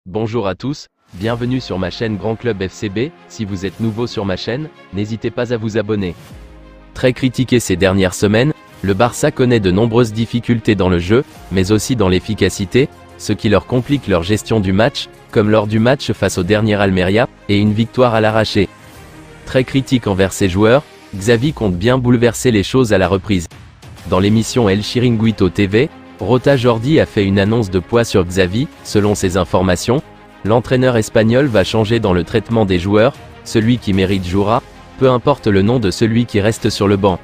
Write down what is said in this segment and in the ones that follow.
Bonjour à tous, bienvenue sur ma chaîne Grand Club FCB. Si vous êtes nouveau sur ma chaîne, n'hésitez pas à vous abonner. Très critiqué ces dernières semaines, le Barça connaît de nombreuses difficultés dans le jeu, mais aussi dans l'efficacité, ce qui leur complique leur gestion du match, comme lors du match face au dernier Almeria, et une victoire à l'arraché. Très critique envers ses joueurs, Xavi compte bien bouleverser les choses à la reprise. Dans l'émission El Chiringuito TV, Rota Jordi a fait une annonce de poids sur Xavi. Selon ses informations, l'entraîneur espagnol va changer dans le traitement des joueurs, celui qui mérite jouera, peu importe le nom de celui qui reste sur le banc.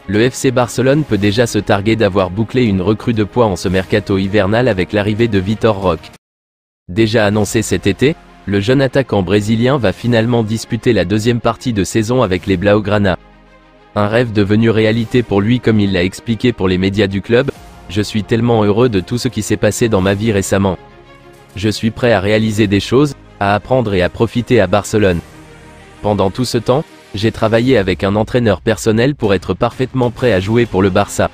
Le FC Barcelone peut déjà se targuer d'avoir bouclé une recrue de poids en ce mercato hivernal avec l'arrivée de Vitor Roque. Déjà annoncé cet été, le jeune attaquant brésilien va finalement disputer la deuxième partie de saison avec les Blaugrana. Un rêve devenu réalité pour lui, comme il l'a expliqué pour les médias du club. Je suis tellement heureux de tout ce qui s'est passé dans ma vie récemment. Je suis prêt à réaliser des choses, à apprendre et à profiter à Barcelone. Pendant tout ce temps, j'ai travaillé avec un entraîneur personnel pour être parfaitement prêt à jouer pour le Barça.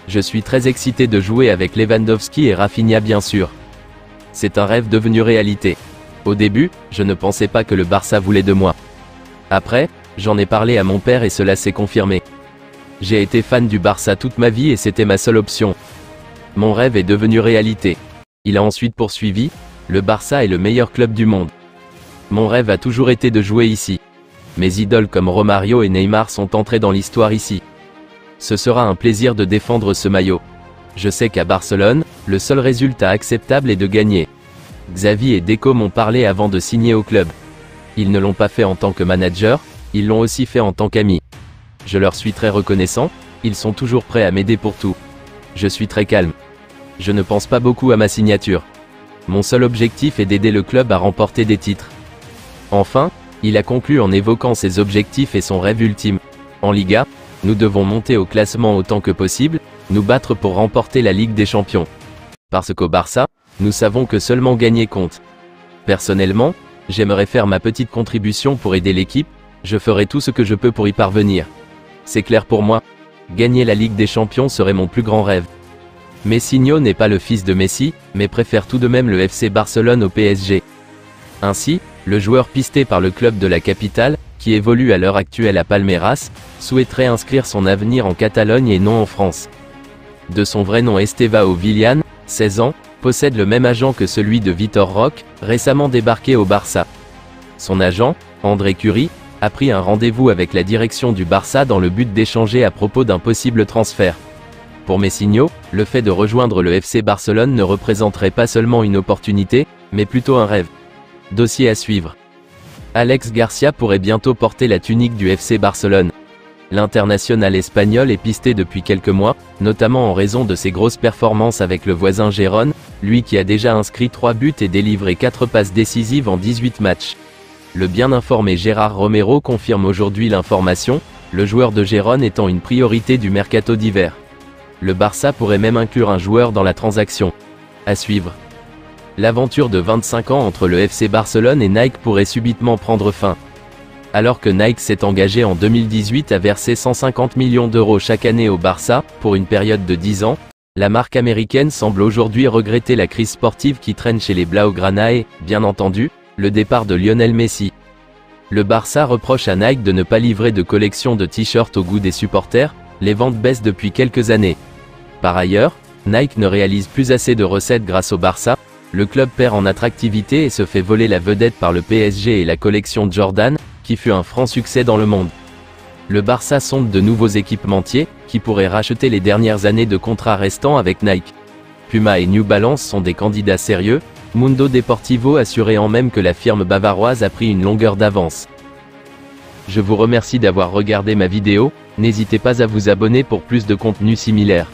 Je suis très excité de jouer avec Lewandowski et Rafinha bien sûr. C'est un rêve devenu réalité. Au début, je ne pensais pas que le Barça voulait de moi. Après, j'en ai parlé à mon père et cela s'est confirmé. J'ai été fan du Barça toute ma vie et c'était ma seule option. Mon rêve est devenu réalité. Il a ensuite poursuivi, le Barça est le meilleur club du monde. Mon rêve a toujours été de jouer ici. Mes idoles comme Romario et Neymar sont entrés dans l'histoire ici. Ce sera un plaisir de défendre ce maillot. Je sais qu'à Barcelone, le seul résultat acceptable est de gagner. Xavi et Deco m'ont parlé avant de signer au club. Ils ne l'ont pas fait en tant que manager, ils l'ont aussi fait en tant qu'ami. Je leur suis très reconnaissant, ils sont toujours prêts à m'aider pour tout. Je suis très calme. Je ne pense pas beaucoup à ma signature. Mon seul objectif est d'aider le club à remporter des titres. Enfin, il a conclu en évoquant ses objectifs et son rêve ultime. En Liga, nous devons monter au classement autant que possible, nous battre pour remporter la Ligue des Champions. Parce qu'au Barça, nous savons que seulement gagner compte. Personnellement, j'aimerais faire ma petite contribution pour aider l'équipe, je ferai tout ce que je peux pour y parvenir. C'est clair pour moi, gagner la Ligue des Champions serait mon plus grand rêve. Messinho n'est pas le fils de Messi, mais préfère tout de même le FC Barcelone au PSG. Ainsi, le joueur pisté par le club de la capitale, qui évolue à l'heure actuelle à Palmeiras, souhaiterait inscrire son avenir en Catalogne et non en France. De son vrai nom Estevão Willian, 16 ans, possède le même agent que celui de Vitor Roque, récemment débarqué au Barça. Son agent, André Curie, a pris un rendez-vous avec la direction du Barça dans le but d'échanger à propos d'un possible transfert. Pour Messinho, le fait de rejoindre le FC Barcelone ne représenterait pas seulement une opportunité, mais plutôt un rêve. Dossier à suivre. Alex Garcia pourrait bientôt porter la tunique du FC Barcelone. L'international espagnol est pisté depuis quelques mois, notamment en raison de ses grosses performances avec le voisin Gérone, lui qui a déjà inscrit 3 buts et délivré 4 passes décisives en 18 matchs. Le bien informé Gérard Romero confirme aujourd'hui l'information, le joueur de Gérone étant une priorité du mercato d'hiver. Le Barça pourrait même inclure un joueur dans la transaction. À suivre. L'aventure de 25 ans entre le FC Barcelone et Nike pourrait subitement prendre fin. Alors que Nike s'est engagé en 2018 à verser 150 millions d'euros chaque année au Barça, pour une période de 10 ans, la marque américaine semble aujourd'hui regretter la crise sportive qui traîne chez les Blaugrana et, bien entendu, le départ de Lionel Messi. Le Barça reproche à Nike de ne pas livrer de collection de t-shirts au goût des supporters, les ventes baissent depuis quelques années. Par ailleurs, Nike ne réalise plus assez de recettes grâce au Barça, le club perd en attractivité et se fait voler la vedette par le PSG et la collection Jordan, qui fut un franc succès dans le monde. Le Barça sonde de nouveaux équipementiers, qui pourraient racheter les dernières années de contrats restants avec Nike. Puma et New Balance sont des candidats sérieux, Mundo Deportivo assurait en même que la firme bavaroise a pris une longueur d'avance. Je vous remercie d'avoir regardé ma vidéo, n'hésitez pas à vous abonner pour plus de contenu similaire.